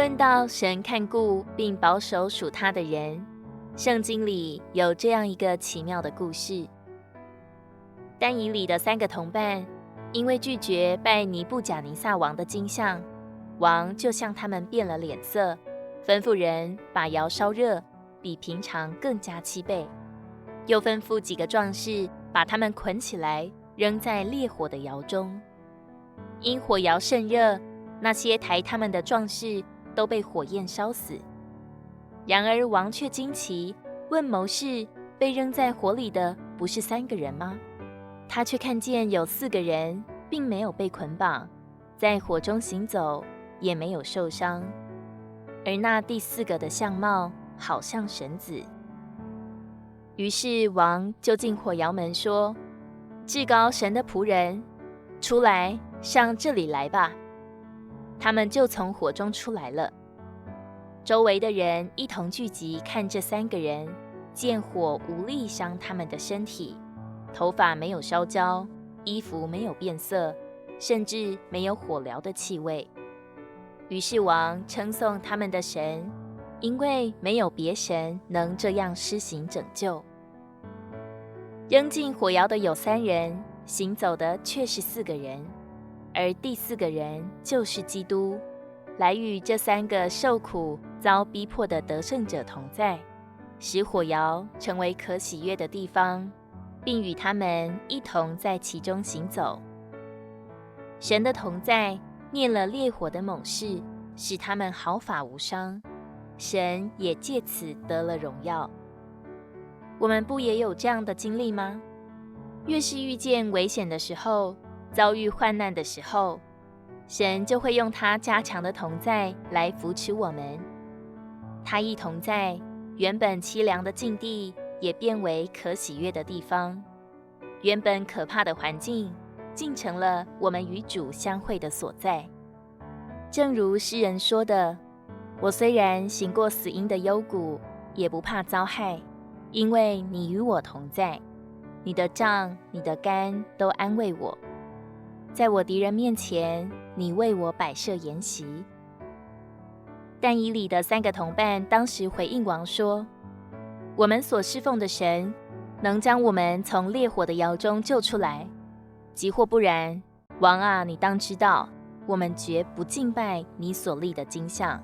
论到神看顾并保守属他的人，圣经里有这样一个奇妙的故事。但以理的3个同伴因为拒绝拜尼布甲尼撒王的金像，王就向他们变了脸色，吩咐人把窑烧热，比平常更加7倍，又吩咐几个壮士把他们捆起来，扔在烈火的窑中。因火窑甚热，那些抬他们的壮士都被火焰烧死。然而王却惊奇，问谋士，被扔在火里的不是3个人吗？他却看见有4个人，并没有被捆绑，在火中行走，也没有受伤。而那第4个的相貌好像神子。于是王就进火窑门说：至高神的仆人，出来，上这里来吧。他们就从火中出来了。周围的人一同聚集，看这3个人，见火无力伤他们的身体，头发没有烧焦，衣服没有变色，甚至没有火燎的气味。于是王称颂他们的神，因为没有别神能这样施行拯救。扔进火窑的有3人，行走的却是4个人，而第4个人就是基督，来与这3个受苦遭逼迫的得胜者同在，使火窑成为可喜悦的地方，并与他们一同在其中行走。神的同在灭了烈火的猛士，使他们毫发无伤，神也借此得了荣耀。我们不也有这样的经历吗？越是遇见危险的时候，遭遇患难的时候，神就会用他加强的同在来扶持我们。他一同在，原本凄凉的境地也变为可喜悦的地方，原本可怕的环境竟成了我们与主相会的所在。正如诗人说的：我虽然行过死荫的幽谷，也不怕遭害，因为你与我同在，你的杖你的竿都安慰我。在我敌人面前，你为我摆设筵席。但以理的3个同伴当时回应王说：我们所侍奉的神能将我们从烈火的窑中救出来，即或不然，王啊，你当知道，我们绝不敬拜你所立的金像。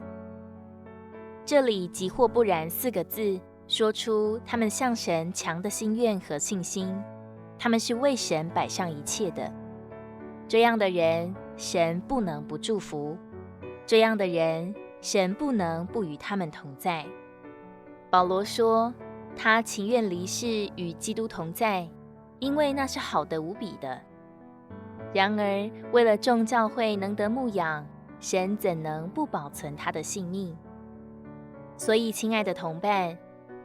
这里即或不然4个字，说出他们向神强的心愿和信心，他们是为神摆上一切的。这样的人，神不能不祝福；这样的人，神不能不与他们同在。保罗说，他情愿离世与基督同在，因为那是好得无比的。然而，为了众教会能得牧养，神怎能不保存他的性命？所以，亲爱的同伴，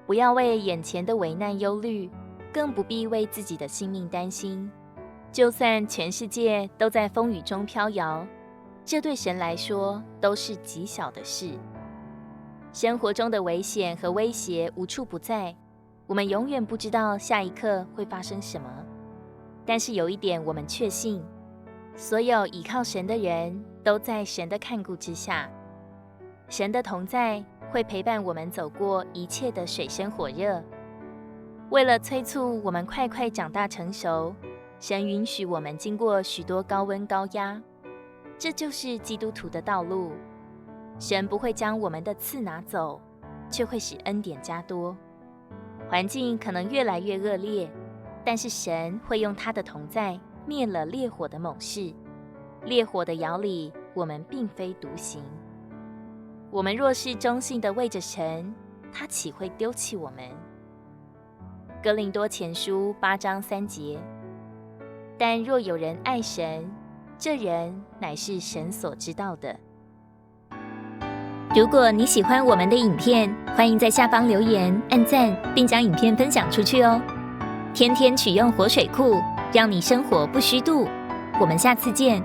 不要为眼前的危难忧虑，更不必为自己的性命担心。就算全世界都在风雨中飘摇，这对神来说都是极小的事。生活中的危险和威胁无处不在，我们永远不知道下一刻会发生什么。但是有一点我们确信，所有倚靠神的人都在神的看顾之下。神的同在会陪伴我们走过一切的水深火热。为了催促我们快快长大成熟，神允许我们经过许多高温高压，这就是基督徒的道路。神不会将我们的刺拿走，却会使恩典加多。环境可能越来越恶劣，但是神会用他的同在灭了烈火的猛士。烈火的窑里，我们并非独行。我们若是忠信的为着神，他岂会丢弃我们？哥林多前书8章3节。但若有人爱神，这人乃是神所知道的。如果你喜欢我们的影片，欢迎在下方留言、按赞，并将影片分享出去哦。天天取用活水库，让你生活不虚度。我们下次见。